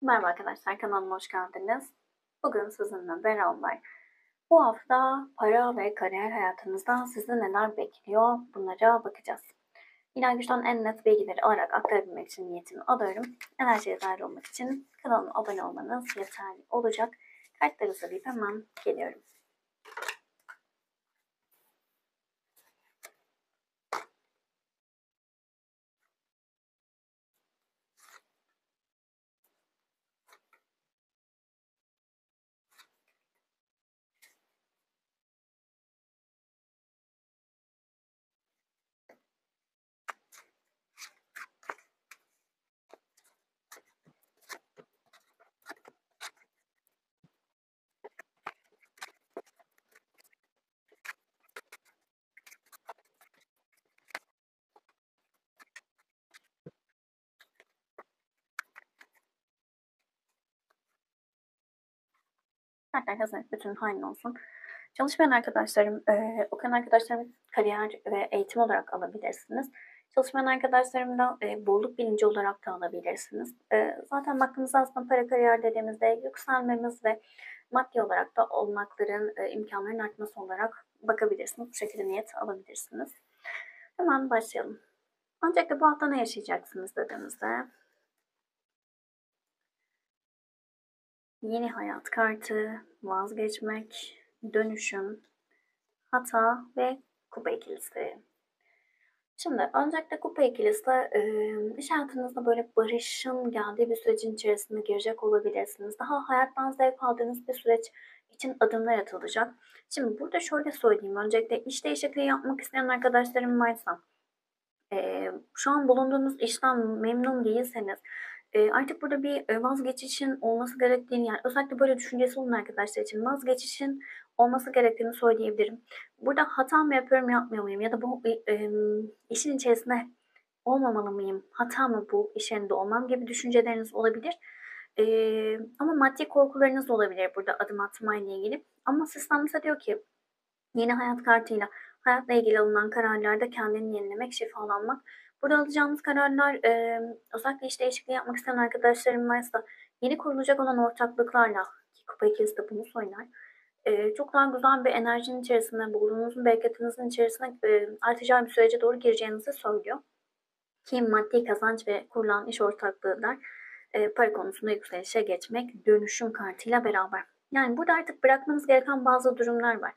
Merhaba arkadaşlar, kanalıma hoş geldiniz. Bugün sizinle beraber bu hafta para ve kariyer hayatınızda sizi neler bekliyor bunlara bakacağız. İlahi Güç'ten en net bilgileri alarak aktarabilmek için niyetimi alıyorum. Enerjiye dahil olmak için kanalıma abone olmanız yeterli olacak. Kartları hazırlayıp hemen geliyorum. Kartlar hazır, bütün hain olsun. Çalışmayan arkadaşlarım, okuyan arkadaşlarım kariyer ve eğitim olarak alabilirsiniz. Çalışmayan arkadaşlarım da bolluk bilinci olarak da alabilirsiniz. Zaten baktığımızda aslında para kariyer dediğimizde yükselmemiz ve maddi olarak da olanakların, imkanların artması olarak bakabilirsiniz. Bu şekilde niyet alabilirsiniz. Hemen başlayalım. Öncelikle bu hafta ne yaşayacaksınız dediğimizde yeni hayat kartı, vazgeçmek, dönüşüm, hata ve kupa ikilisi. Şimdi öncelikle kupa ikilisi iş hayatınızda böyle barışın geldiği bir sürecin içerisine girecek olabilirsiniz. Daha hayattan zevk aldığınız bir süreç için adımlar atılacak. Şimdi burada şöyle söyleyeyim. Öncelikle iş değişikliği yapmak isteyen arkadaşlarım varsa, şu an bulunduğunuz işten memnun değilseniz, artık burada bir vazgeçişin olması gerektiğini, yani özellikle böyle düşüncesi olan arkadaşlar için vazgeçişin olması gerektiğini söyleyebilirim. Burada hata mı yapıyorum, yapmıyor muyum? Ya da bu işin içerisinde olmamalı mıyım? Hata mı bu iş yerinde olmam gibi düşünceleriniz olabilir. Ama maddi korkularınız da olabilir burada adım atmayla ilgili. Ama sistem size diyor ki yeni hayat kartıyla hayatla ilgili alınan kararlarda kendini yenilemek, şifalanmak. Burada alacağınız kararlar özellikle iş değişikliği yapmak isteyen arkadaşlarım varsa yeni kurulacak olan ortaklıklarla, ki kupa ikisi de bunu söyler, çok daha güzel bir enerjinin içerisinde, bulunduğunuz bereketinizin içerisine artacağı bir sürece doğru gireceğinizi söylüyor. Ki maddi kazanç ve kurulan iş ortaklığı para konusunda yükselişe geçmek dönüşüm kartıyla beraber. Yani burada artık bırakmanız gereken bazı durumlar var.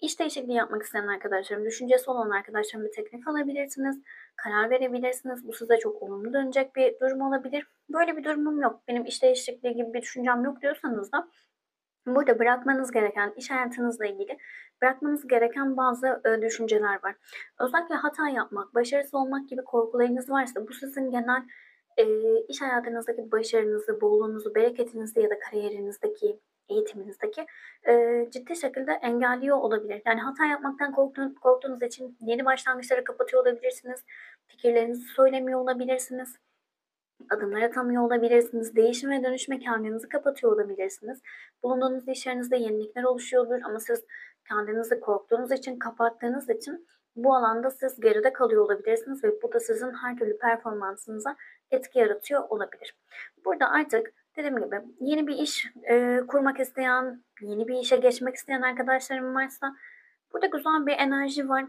İş değişikliği yapmak isteyen arkadaşlarım, düşüncesi olan arkadaşlarım bir teknik alabilirsiniz, karar verebilirsiniz. Bu size çok olumlu dönecek bir durum olabilir. Böyle bir durumum yok, benim iş değişikliği gibi bir düşüncem yok diyorsanız da burada bırakmanız gereken, iş hayatınızla ilgili bırakmanız gereken bazı düşünceler var. Özellikle hata yapmak, başarısız olmak gibi korkularınız varsa bu sizin genel iş hayatınızdaki başarınızı, bolluğunuzu, bereketinizi ya da kariyerinizdeki, eğitiminizdeki ciddi şekilde engelliyor olabilir. Yani hata yapmaktan korktuğunuz için yeni başlangıçları kapatıyor olabilirsiniz, fikirlerinizi söylemiyor olabilirsiniz, adımlar atamıyor olabilirsiniz. Değişim ve dönüşme kendinizi kapatıyor olabilirsiniz. Bulunduğunuz iş yerinizde yenilikler oluşuyordur ama siz kendinizi korktuğunuz için, kapattığınız için bu alanda siz geride kalıyor olabilirsiniz ve bu da sizin her türlü performansınıza etki yaratıyor olabilir. Burada artık dediğim gibi yeni bir iş kurmak isteyen, yeni bir işe geçmek isteyen arkadaşlarım varsa burada güzel bir enerji var.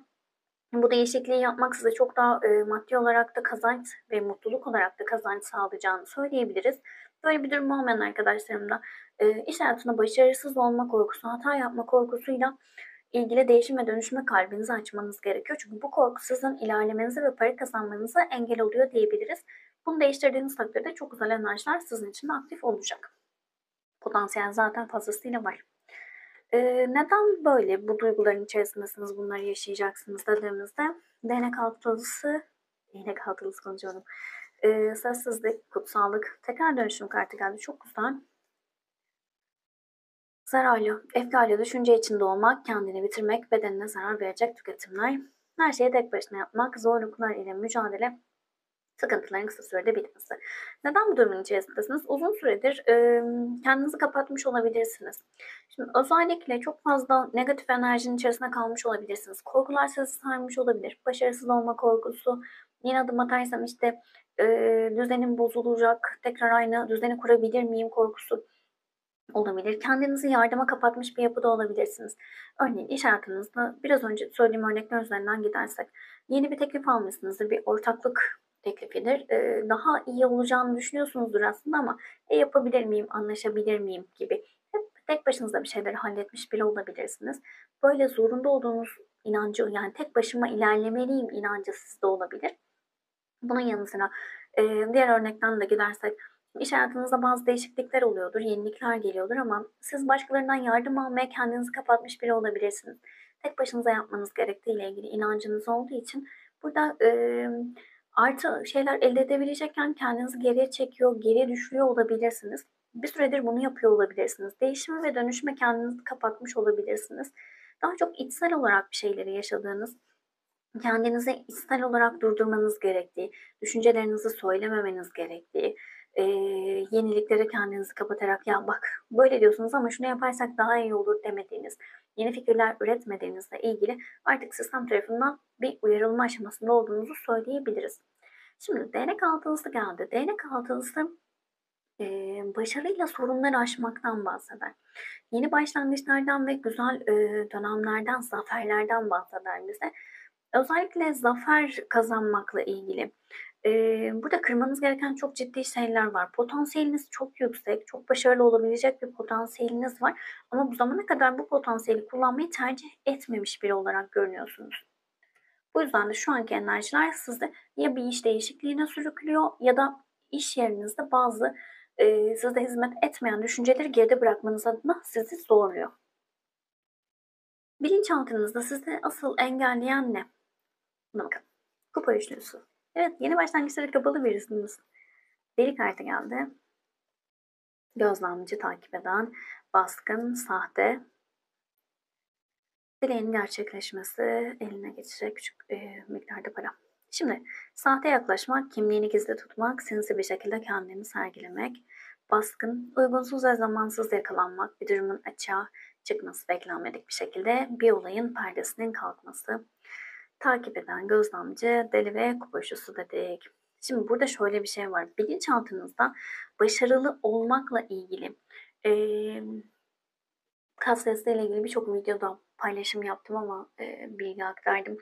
Bu değişikliği yapmak size çok daha maddi olarak da kazanç ve mutluluk olarak da kazanç sağlayacağını söyleyebiliriz. Böyle bir durum olmayan arkadaşlarım da iş hayatında başarısız olma korkusu, hata yapma korkusuyla ilgili değişim ve dönüşüme kalbinizi açmanız gerekiyor. Çünkü bu korku sizin ilerlemenize ve para kazanmanıza engel oluyor diyebiliriz. Bunu değiştirdiğiniz takdirde çok güzel enerjiler sizin için de aktif olacak. Potansiyel zaten fazlasıyla var. Neden böyle bu duyguların içerisindesiniz, bunları yaşayacaksınız dediğimizde değnek altılısı konuşuyorum. Sessizlik, kutsallık, tekrar dönüşüm kartı geldi. Çok güzel. Zararlı, efkarlı düşünce içinde olmak, kendini bitirmek, bedenine zarar verecek tüketimler, her şeyi tek başına yapmak, zorluklar ile mücadele, sıkıntıların kısa sürede bitmesi. Neden bu durumun içerisindesiniz? Uzun süredir kendinizi kapatmış olabilirsiniz. Şimdi özellikle çok fazla negatif enerjinin içerisinde kalmış olabilirsiniz. Korkular sizi sarmış olabilir. Başarısız olma korkusu, yeni adım atarsam işte düzenim bozulacak, tekrar aynı düzeni kurabilir miyim korkusu olabilir. Kendinizi yardıma kapatmış bir yapıda olabilirsiniz. Örneğin iş hayatınızda biraz önce söylediğim örnekler üzerinden gidersek yeni bir teklif almışsınızdır. Bir ortaklık teklifidir. Daha iyi olacağını düşünüyorsunuzdur aslında ama yapabilir miyim, anlaşabilir miyim gibi. Hep tek başınıza bir şeyleri halletmiş bile olabilirsiniz. Böyle zorunda olduğunuz inancı, yani tek başıma ilerlemeliyim inancı sizde olabilir. Bunun yanı sıra diğer örnekten de gidersek iş hayatınızda bazı değişiklikler oluyordur, yenilikler geliyordur ama siz başkalarından yardım almaya kendinizi kapatmış biri olabilirsiniz. Tek başınıza yapmanız gerektiğiyle ilgili inancınız olduğu için burada artı şeyler elde edebilecekken kendinizi geriye çekiyor, geriye düşürüyor olabilirsiniz. Bir süredir bunu yapıyor olabilirsiniz. Değişime ve dönüşüme kendinizi kapatmış olabilirsiniz. Daha çok içsel olarak bir şeyleri yaşadığınız, kendinizi içsel olarak durdurmanız gerektiği, düşüncelerinizi söylememeniz gerektiği, yeniliklere kendinizi kapatarak ya bak böyle diyorsunuz ama şunu yaparsak daha iyi olur demediğiniz, yeni fikirler üretmediğinizle ilgili artık sistem tarafından bir uyarılma aşamasında olduğunuzu söyleyebiliriz. Şimdi değnek altılısı geldi. Değnek altılısı başarıyla sorunları aşmaktan bahseder. Yeni başlangıçlardan ve güzel dönemlerden, zaferlerden bahseder bize. Özellikle zafer kazanmakla ilgili. Burada kırmanız gereken çok ciddi şeyler var. Potansiyeliniz çok yüksek, çok başarılı olabilecek bir potansiyeliniz var. Ama bu zamana kadar bu potansiyeli kullanmayı tercih etmemiş biri olarak görünüyorsunuz. Bu yüzden de şu anki enerjiler sizi ya bir iş değişikliğine sürüklüyor ya da iş yerinizde bazı size hizmet etmeyen düşünceleri geride bırakmanız adına sizi zorluyor. Bilinçaltınızda sizi asıl engelleyen ne? Buna bakalım. Kupa üçlüsü. Evet, yeni başlangıçlara kapalı birisiniz. Deli kartı geldi. Gözlemci takip eden, baskın, sahte. Dileğin gerçekleşmesi, eline geçecek küçük miktarda para. Şimdi sahte yaklaşmak, kimliğini gizli tutmak, sinsi bir şekilde kendini sergilemek, baskın, uygunsuz ve zamansız yakalanmak, bir durumun açığa çıkması beklenmedik bir şekilde, bir olayın perdesinin kalkması, takip eden, gözlemci, deli ve kupa üçlüsü dedik. Şimdi burada şöyle bir şey var. Bilinçaltınızda başarılı olmakla ilgili kas ile ilgili birçok videoda paylaşım yaptım ama bilgi aktardım.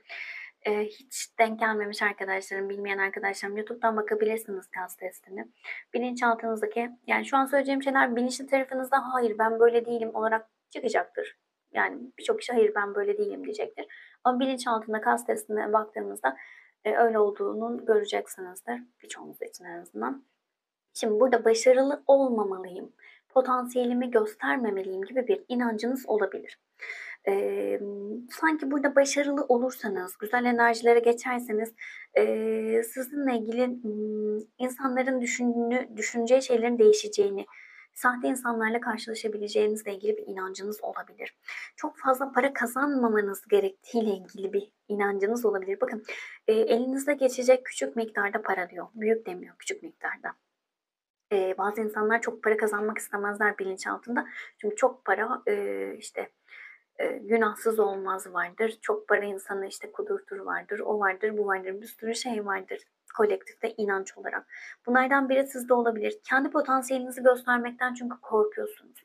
Hiç denk gelmemiş arkadaşlarım, bilmeyen arkadaşlarım YouTube'dan bakabilirsiniz kas testini. Bilinçaltınızdaki, yani şu an söyleyeceğim şeyler bilinçli tarafınızda hayır ben böyle değilim olarak çıkacaktır. Yani birçok kişi hayır ben böyle değilim diyecektir. Ama bilinçaltında kas testine baktığımızda öyle olduğunu göreceksinizdir. Birçoğunuz için en azından. Şimdi burada başarılı olmamalıyım, potansiyelimi göstermemeliyim gibi bir inancınız olabilir. Sanki burada başarılı olursanız, güzel enerjilere geçerseniz sizinle ilgili insanların düşüneceği şeylerin değişeceğini, sahte insanlarla karşılaşabileceğinizle ilgili bir inancınız olabilir. Çok fazla para kazanmamanız gerektiğiyle ilgili bir inancınız olabilir. Bakın elinizde geçecek küçük miktarda para diyor, büyük demiyor, küçük miktarda. Bazı insanlar çok para kazanmak istemezler bilinçaltında. Çünkü çok para işte günahsız olmaz vardır. Çok para insanı işte kudurtur vardır. O vardır, bu vardır. Bir sürü şey vardır kolektifte inanç olarak. Bunlardan biri sizde olabilir. Kendi potansiyelinizi göstermekten çünkü korkuyorsunuz.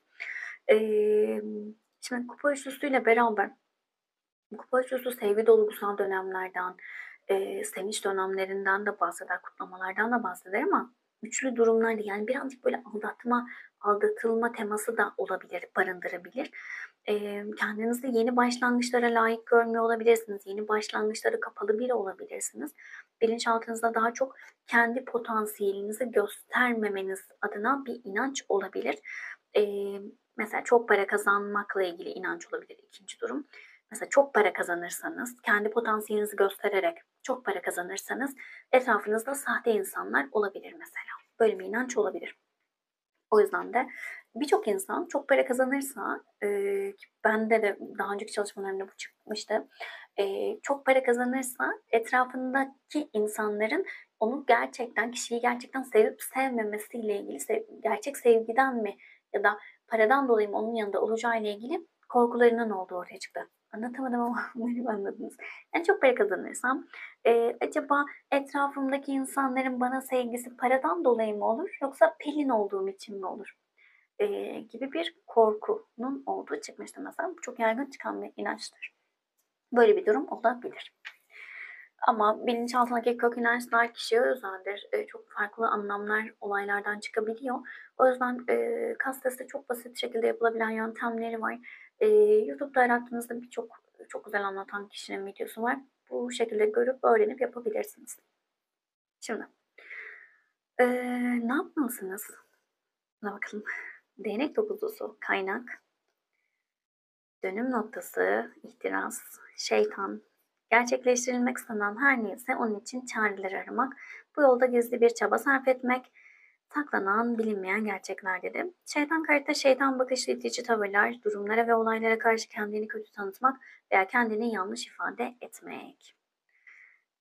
Şimdi kupa üçlüsüyle beraber kupa üçlüsü sevgi dolgusal dönemlerden, sevinç dönemlerinden de bahseder, kutlamalardan da bahseder ama üçlü durumlarda yani birazcık böyle aldatılma teması da olabilir, barındırabilir. Kendinizi yeni başlangıçlara layık görmüyor olabilirsiniz. Yeni başlangıçlara kapalı biri olabilirsiniz. Bilinçaltınızda daha çok kendi potansiyelinizi göstermemeniz adına bir inanç olabilir. Mesela çok para kazanmakla ilgili inanç olabilir ikinci durum. Mesela çok para kazanırsanız, kendi potansiyelinizi göstererek çok para kazanırsanız etrafınızda sahte insanlar olabilir mesela. Böyle bir inanç olabilir. O yüzden de birçok insan çok para kazanırsa, bende de daha önceki çalışmalarımda bu çıkmıştı. Çok para kazanırsa etrafındaki insanların onu gerçekten, kişiyi gerçekten sevip sevmemesiyle ilgili, gerçek sevgiden mi ya da paradan dolayı mı onun yanında olacağı ile ilgili korkularının olduğu ortaya çıktı. Anlatamadım ama umarım anladınız. Yani çok para kazanırsam acaba etrafımdaki insanların bana sevgisi paradan dolayı mı olur yoksa Pelin olduğum için mi olur? Gibi bir korkunun olduğu çıkmıştı mesela. Bu çok yaygın çıkan bir inançtır. Böyle bir durum olabilir. Ama bilinçaltındaki kök inançlar kişiye özeldir. Çok farklı anlamlar olaylardan çıkabiliyor. O yüzden kas testi çok basit şekilde yapılabilen yöntemleri var. YouTube'da arattığınızda birçok çok güzel anlatan kişinin videosu var. Bu şekilde görüp öğrenip yapabilirsiniz. Şimdi ne yapmalısınız? Buna bakalım. Değnek dokuzlusu, kaynak, dönüm noktası, ihtiras, şeytan, gerçekleştirilmek istenen her neyse onun için çareler aramak, bu yolda gizli bir çaba sarf etmek, saklanan bilinmeyen gerçekler dedi. Şeytan kartı şeytan bakışlı itici tavırlar, durumlara ve olaylara karşı kendini kötü tanıtmak veya kendini yanlış ifade etmek.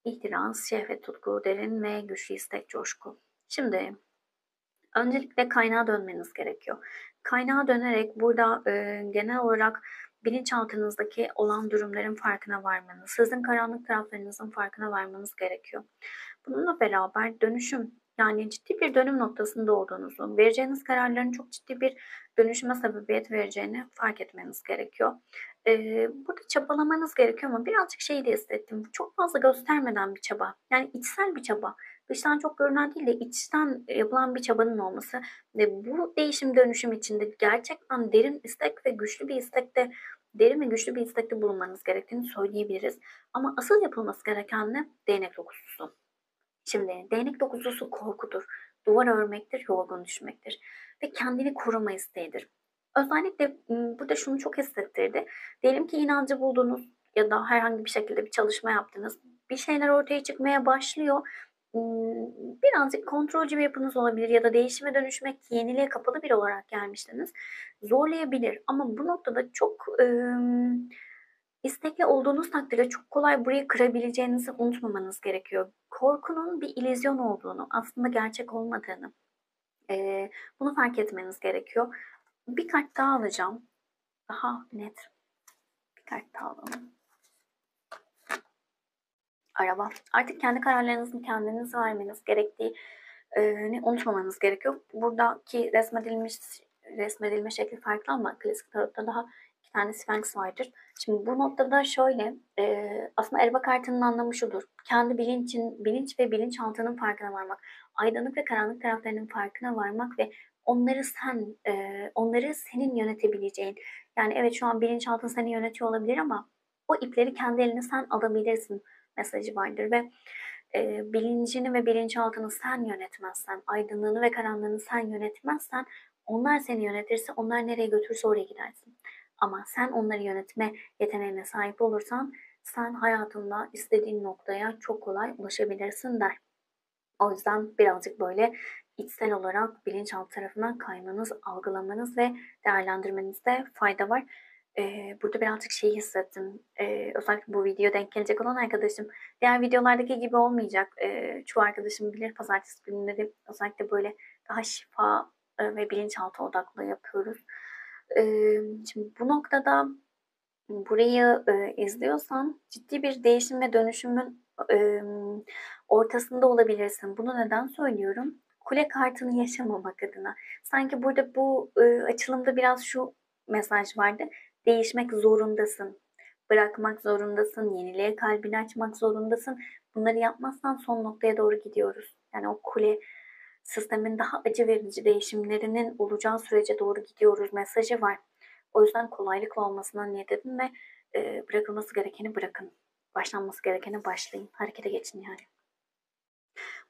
İhtiras, şehvet, tutku, derin ve güçlü istek, coşku. Şimdi öncelikle kaynağa dönmeniz gerekiyor. Kaynağa dönerek burada genel olarak bilinçaltınızdaki olan durumların farkına varmanız, sizin karanlık taraflarınızın farkına varmanız gerekiyor. Bununla beraber dönüşüm, yani ciddi bir dönüm noktasında olduğunuzu, vereceğiniz kararların çok ciddi bir dönüşüme sebebiyet vereceğini fark etmeniz gerekiyor. Burada çabalamanız gerekiyor ama birazcık şeyi de hissettim. Çok fazla göstermeden bir çaba. Yani içsel bir çaba. Dıştan çok görünen değil de içten yapılan bir çabanın olması ve bu değişim dönüşüm içinde gerçekten derin istek ve güçlü bir istekte derin ve güçlü bir istekte bulunmanız gerektiğini söyleyebiliriz. Ama asıl yapılması gereken ne? Değnek dokuzlusu. Şimdi değnek dokuzlusu korkudur. Duvar örmektir, yorgun düşmektir. Ve kendini koruma isteğidir. Özellikle burada şunu çok hissettirdi. Diyelim ki inancı buldunuz ya da herhangi bir şekilde bir çalışma yaptınız. Bir şeyler ortaya çıkmaya başlıyor. Birazcık kontrolcü bir yapınız olabilir ya da değişime dönüşmek, yeniliğe kapalı biri olarak gelmiştiniz. Zorlayabilir ama bu noktada çok istekli olduğunuz takdirde çok kolay burayı kırabileceğinizi unutmamanız gerekiyor. Korkunun bir illüzyon olduğunu, aslında gerçek olmadığını, bunu fark etmeniz gerekiyor. Bir kart daha alacağım. Daha net bir kart daha alalım. Araba. Artık kendi kararlarınızı kendiniz vermeniz gerektiğini unutmamanız gerekiyor. Buradaki resmedilme şekli farklı ama klasik tarotta daha iki tane Sphinx vardır. Şimdi bu noktada şöyle, aslında araba kartının anlamı şudur. Kendi bilinç ve bilinçaltının farkına varmak. Aydınlık ve karanlık taraflarının farkına varmak ve onları senin yönetebileceğin. Yani evet, şu an bilinçaltın seni yönetiyor olabilir ama o ipleri kendi eline sen alabilirsin mesajı vardır ve bilincini ve bilinçaltını sen yönetmezsen, aydınlığını ve karanlığını sen yönetmezsen, onlar seni yönetirse onlar nereye götürürse oraya gidersin. Ama sen onları yönetme yeteneğine sahip olursan sen hayatında istediğin noktaya çok kolay ulaşabilirsin der. O yüzden birazcık böyle içsel olarak bilinçaltı tarafından kaymanız, algılamanız ve değerlendirmenizde fayda var. Burada birazcık şey hissettim. Özellikle bu video denk gelecek olan arkadaşım. Diğer videolardaki gibi olmayacak. Çoğu arkadaşım bilir, pazartesi günleri özellikle böyle daha şifa ve bilinçaltı odaklı yapıyoruz. Şimdi bu noktada burayı izliyorsan ciddi bir değişim ve dönüşümün ortasında olabilirsin. Bunu neden söylüyorum? Kule kartını yaşamamak adına. Sanki burada bu açılımda biraz şu mesaj vardı. Değişmek zorundasın. Bırakmak zorundasın. Yeniliğe kalbini açmak zorundasın. Bunları yapmazsan son noktaya doğru gidiyoruz. Yani o kule sistemin daha acı verici değişimlerinin olacağı sürece doğru gidiyoruz mesajı var. O yüzden kolaylıkla olmasına niyet edin ve bırakılması gerekeni bırakın. Başlanması gerekene başlayın. Harekete geçin yani.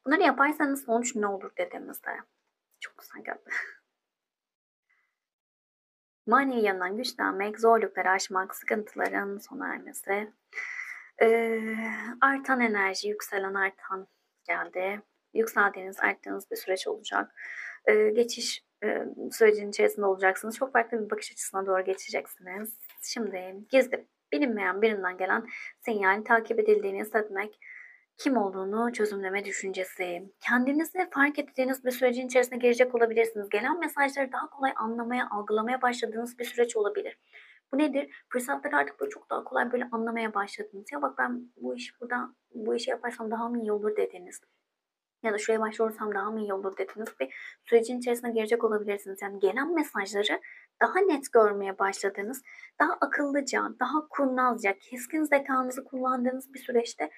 Bunları yaparsanız sonuç ne olur dediğimizde çok güzel geldi. Manevi yandan güçlenmek, zorlukları aşmak, sıkıntıların sona ermesi. Artan enerji, yükselen artan geldi. Yükseldiğiniz, arttığınız bir süreç olacak. Geçiş sürecin içerisinde olacaksınız. Çok farklı bir bakış açısına doğru geçeceksiniz. Şimdi gizli, bilinmeyen birinden gelen sinyal takip edildiğini hissetmek, kim olduğunu çözümleme düşüncesi. Kendinizi fark ettiğiniz bir sürecin içerisine girecek olabilirsiniz. Gelen mesajları daha kolay anlamaya, algılamaya başladığınız bir süreç olabilir. Bu nedir? Fırsatları artık böyle çok daha kolay böyle anlamaya başladınız. Ya bak ben bu işi yaparsam daha mı iyi olur dediniz. Ya da şuraya başvurursam daha mı iyi olur dediniz ve sürecin içerisine girecek olabilirsiniz. Yani gelen mesajları daha net görmeye başladığınız, daha akıllıca, daha kurnazca, keskin zekanızı kullandığınız bir süreçte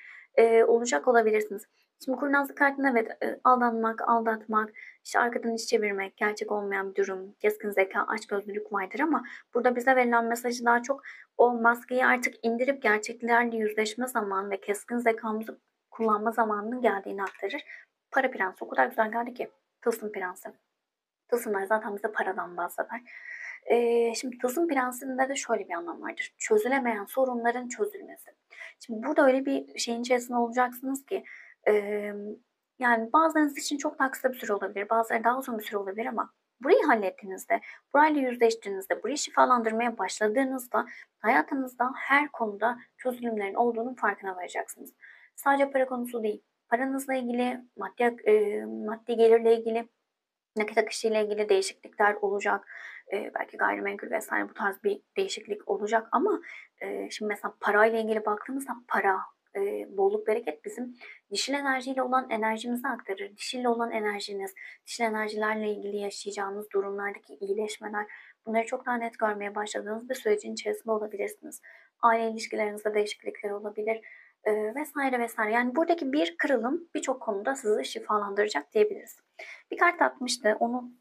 olacak olabilirsiniz. Şimdi kurnazlık kartında evet aldanmak, aldatmak, işte arkadan iş çevirmek, gerçek olmayan bir durum, keskin zeka, açgözlülük vardır ama burada bize verilen mesajı daha çok o maskeyi artık indirip gerçeklerle yüzleşme zamanı ve keskin zekamızı kullanma zamanının geldiğini aktarır. Para Prensi o kadar güzel geldi ki. Tılsım Prensi. Tılsımlar zaten bize paradan bahseder. Şimdi Tılsım Prensi'nde de şöyle bir anlam vardır. Çözülemeyen sorunların çözülmesi. Şimdi burada öyle bir şeyin içerisinde olacaksınız ki e, yani bazılarınız için çok daha kısa bir süre olabilir. Bazıları daha uzun bir süre olabilir ama burayı hallettiğinizde, burayla yüzleştiğinizde, burayı şifalandırmaya başladığınızda hayatınızda her konuda çözülümlerin olduğunun farkına varacaksınız. Sadece para konusu değil. Paranızla ilgili, maddi gelirle ilgili, nakit akışı ile ilgili değişiklikler olacak. Belki gayrimenkul vesaire bu tarz bir değişiklik olacak ama şimdi mesela parayla ilgili baktığımızda para, bolluk, bereket bizim dişil enerjiyle olan enerjimizi aktarır. Dişille olan enerjiniz, dişil enerjilerle ilgili yaşayacağınız durumlardaki iyileşmeler, bunları çok daha net görmeye başladığınız bir sürecin içerisinde olabilirsiniz. Aile ilişkilerinizde değişiklikler olabilir vesaire vesaire. Yani buradaki bir kırılım birçok konuda sizi şifalandıracak diyebiliriz. Bir kart atmıştı. Onu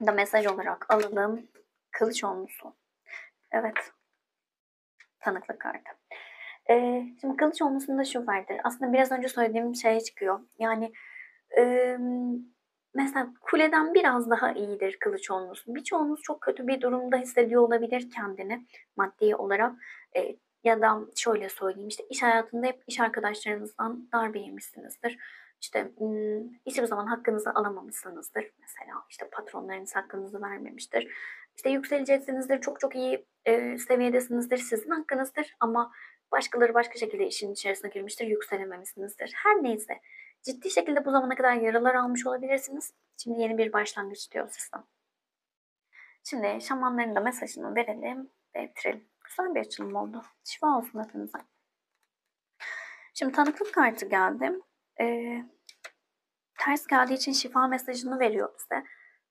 da mesaj olarak alalım. Kılıç onlusu. Evet. Tanıklık kartı. Şimdi kılıç onlusunda şu vardır. Aslında biraz önce söylediğim şeye çıkıyor. Yani e, mesela kuleden biraz daha iyidir kılıç onlusu. Birçoğunuz çok kötü bir durumda hissediyor olabilir kendini maddi olarak. Ya da şöyle söyleyeyim işte iş hayatında hep iş arkadaşlarınızdan darbe yemişsinizdir. İşte hiçbir zaman hakkınızı alamamışsınızdır. Mesela işte patronlarınız hakkınızı vermemiştir. İşte yükseleceksinizdir, çok çok iyi seviyedesinizdir, sizin hakkınızdır ama başkaları başka şekilde işin içerisine girmiştir, yükselememişsinizdir. Her neyse, ciddi şekilde bu zamana kadar yaralar almış olabilirsiniz. Şimdi yeni bir başlangıç diyor sistem. Şimdi şamanların da mesajını verelim ve bitirelim. Güzel bir açılım oldu. Şifa olsun hepinize. Şimdi tanıklık kartı geldi. Ters geldiği için şifa mesajını veriyor bize.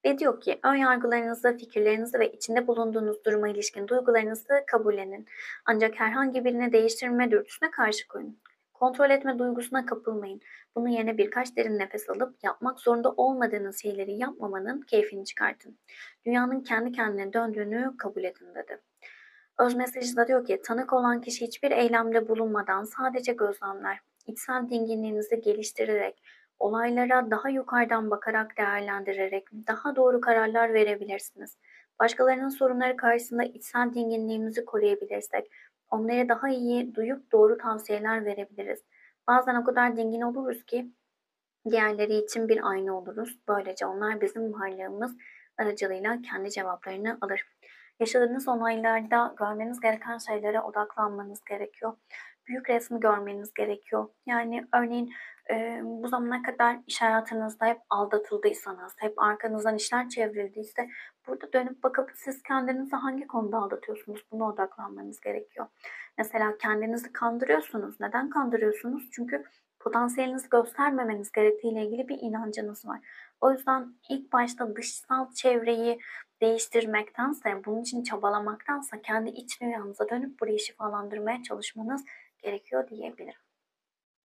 Ve diyor ki ön yargılarınızı, fikirlerinizi ve içinde bulunduğunuz duruma ilişkin duygularınızı kabullenin. Ancak herhangi birini değiştirme dürtüsüne karşı koyun. Kontrol etme duygusuna kapılmayın. Bunun yerine birkaç derin nefes alıp yapmak zorunda olmadığınız şeyleri yapmamanın keyfini çıkartın. Dünyanın kendi kendine döndüğünü kabul edin dedi. Öz mesajı da diyor ki tanık olan kişi hiçbir eylemde bulunmadan sadece gözlemler. İçsel dinginliğinizi geliştirerek, olaylara daha yukarıdan bakarak değerlendirerek daha doğru kararlar verebilirsiniz. Başkalarının sorunları karşısında içsel dinginliğimizi koruyabilirsek, onlara daha iyi duyup doğru tavsiyeler verebiliriz. Bazen o kadar dingin oluruz ki diğerleri için bir ayna oluruz. Böylece onlar bizim varlığımız aracılığıyla kendi cevaplarını alır. Yaşadığınız olaylarda görmeniz gereken şeylere odaklanmanız gerekiyor. Büyük resmi görmeniz gerekiyor. Yani örneğin bu zamana kadar iş hayatınızda hep aldatıldıysanız, hep arkanızdan işler çevrildiyse burada dönüp bakıp siz kendinizi hangi konuda aldatıyorsunuz buna odaklanmanız gerekiyor. Mesela kendinizi kandırıyorsunuz. Neden kandırıyorsunuz? Çünkü potansiyelinizi göstermemeniz gerektiğiyle ilgili bir inancınız var. O yüzden ilk başta dışsal çevreyi değiştirmektense, bunun için çabalamaktansa kendi iç dünyanıza dönüp burayı şifalandırmaya çalışmanız gerekiyor diyebilirim.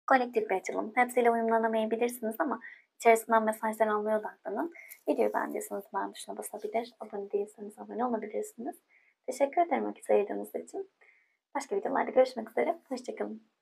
Kolektif bir açılım. Hepsiyle uyumlanamayabilirsiniz ama içerisinden mesajlar almaya odaklanın. Videoyu beğendiyseniz beğen tuşuna basabilir, abone değilseniz abone olabilirsiniz. Teşekkür ederim vakit ayırdığınız için. Başka videolarda görüşmek üzere. Hoşçakalın.